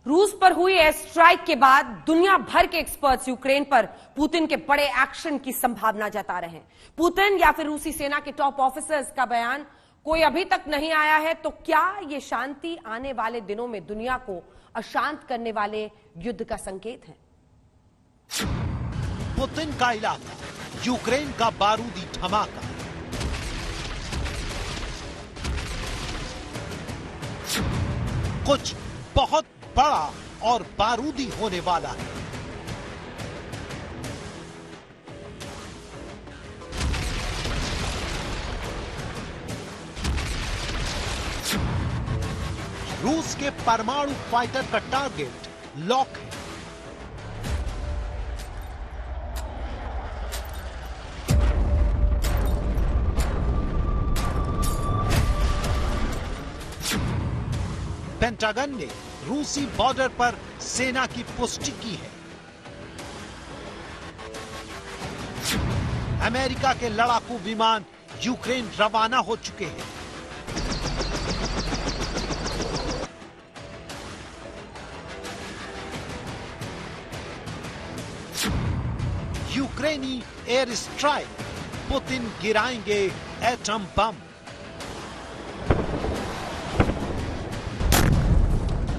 रूस पर हुई एयर स्ट्राइक के बाद दुनिया भर के एक्सपर्ट्स यूक्रेन पर पुतिन के बड़े एक्शन की संभावना जता रहे हैं। पुतिन या फिर रूसी सेना के टॉप ऑफिसर्स का बयान कोई अभी तक नहीं आया है, तो क्या ये शांति आने वाले दिनों में दुनिया को अशांत करने वाले युद्ध का संकेत है? पुतिन का इलाका, यूक्रेन का बारूदी धमाका। कुछ बहुत बड़ा और बारूदी होने वाला है। रूस के परमाणु फाइटर का टारगेट लॉक है। पेंटागन ने रूसी बॉर्डर पर सेना की पुष्टि की है। अमेरिका के लड़ाकू विमान यूक्रेन रवाना हो चुके हैं। यूक्रेनी एयर स्ट्राइक, पुतिन गिराएंगे एटम बम।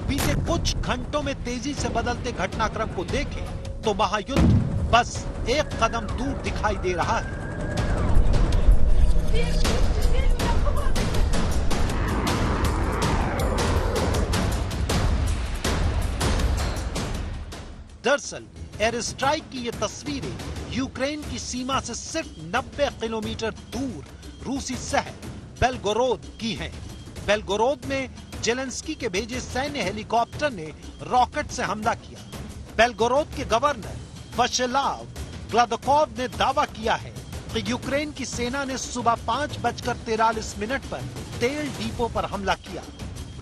बीते कुछ घंटों में तेजी से बदलते घटनाक्रम को देखें तो महायुद्ध बस एक कदम दूर दिखाई दे रहा है। दरअसल एयर स्ट्राइक की ये तस्वीरें यूक्रेन की सीमा से सिर्फ 90 किलोमीटर दूर रूसी शहर बेलगोरोद की हैं। बेलगोरोद में जेलेंस्की के भेजे सैन्य हेलीकॉप्टर ने रॉकेट से हमला किया। बेलगोरोद के गवर्नर वशेलाव ग्लादकोव ने दावा किया है कि यूक्रेन की सेना ने सुबह 5:43 पर तेल डिपो पर हमला किया।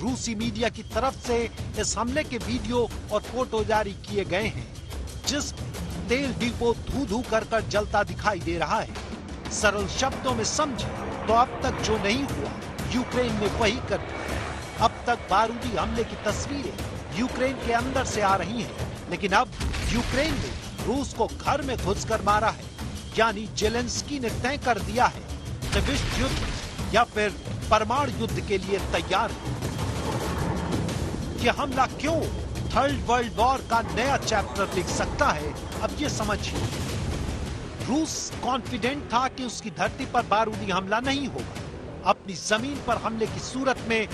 रूसी मीडिया की तरफ से इस हमले के वीडियो और फोटो जारी किए गए हैं, जिसमें तेल डिपो धू-धू कर जलता दिखाई दे रहा है। सरल शब्दों में समझे तो अब तक जो नहीं हुआ यूक्रेन ने वही कर दिया। अब तक बारूदी हमले की तस्वीरें यूक्रेन के अंदर से आ रही हैं, लेकिन अब यूक्रेन ने रूस को घर में घुसकर मारा है। यानी जेलेंस्की ने तय कर दिया है कि विश्व युद्ध या फिर परमाणु युद्ध के लिए तैयार है। यह हमला क्यों थर्ड वर्ल्ड वॉर का नया चैप्टर लिख सकता है, अब ये समझिए। रूस कॉन्फिडेंट था कि उसकी धरती पर बारूदी हमला नहीं होगा। अपनी जमीन पर हमले की सूरत में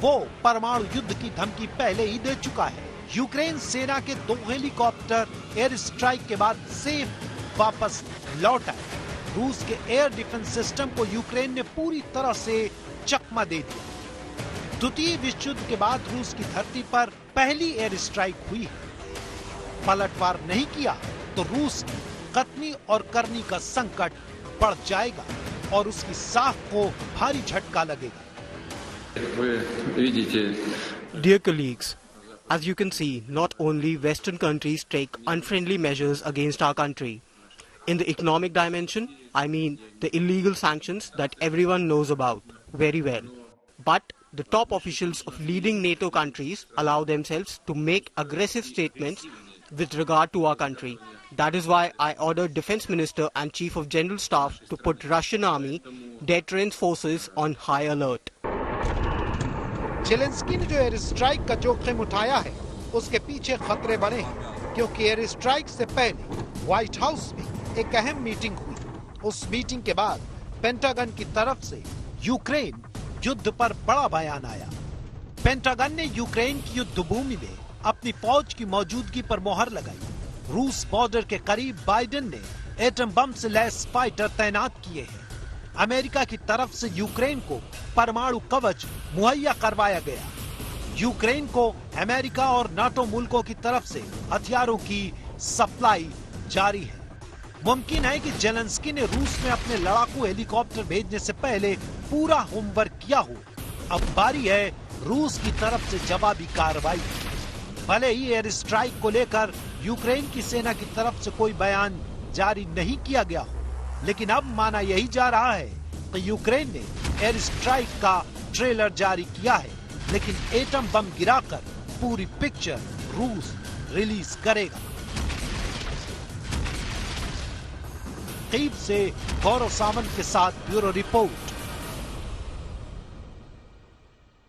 वो परमाणु युद्ध की धमकी पहले ही दे चुका है। यूक्रेन सेना के 2 हेलीकॉप्टर एयर स्ट्राइक के बाद सेफ वापस लौट आए। रूस के एयर डिफेंस सिस्टम को यूक्रेन ने पूरी तरह से चकमा दे दिया। द्वितीय विश्व युद्ध के बाद रूस की धरती पर पहली एयर स्ट्राइक हुई है। पलटवार नहीं किया तो रूस की कतनी और करनी का संकट बढ़ जाएगा और उसकी साख को भारी झटका लगेगा। Dear colleagues, as you can see, not only Western countries take unfriendly measures against our country. In the economic dimension, I mean the illegal sanctions that everyone knows about very well. But the top officials of leading NATO countries allow themselves to make aggressive statements with regard to our country. That is why I ordered Defense Minister and Chief of General Staff to put Russian Army deterrence forces on high alert. Zelensky ने जो air strike का जोखिम उठाया है, उसके पीछे खतरे बने हैं, क्योंकि एयर स्ट्राइक से पहले व्हाइट हाउस में एक अहम मीटिंग हुई। उस मीटिंग के बाद पेंटागन की तरफ से यूक्रेन युद्ध पर बड़ा बयान आया। पेंटागन ने यूक्रेन की युद्ध भूमि में अपनी फौज की मौजूदगी पर मुहर लगाई। रूस बॉर्डर के करीब बाइडेन ने एटम बम से लैस फाइटर तैनात किए हैं। अमेरिका की तरफ से यूक्रेन को परमाणु कवच मुहैया करवाया गया। यूक्रेन को अमेरिका और नाटो मुल्कों की तरफ से हथियारों की सप्लाई जारी है। मुमकिन है कि जेलेंस्की ने रूस में अपने लड़ाकू हेलीकॉप्टर भेजने से पहले पूरा होमवर्क किया हो। अब बारी है रूस की तरफ से जवाबी कार्रवाई। भले ही एयर स्ट्राइक को लेकर यूक्रेन की सेना की तरफ से कोई बयान जारी नहीं किया गया हो, लेकिन अब माना यही जा रहा है कि यूक्रेन ने एयर स्ट्राइक का ट्रेलर जारी किया है, लेकिन एटम बम गिराकर पूरी पिक्चर रूस रिलीज करेगा। कीव से गौरव सामंत के साथ ब्यूरो रिपोर्ट,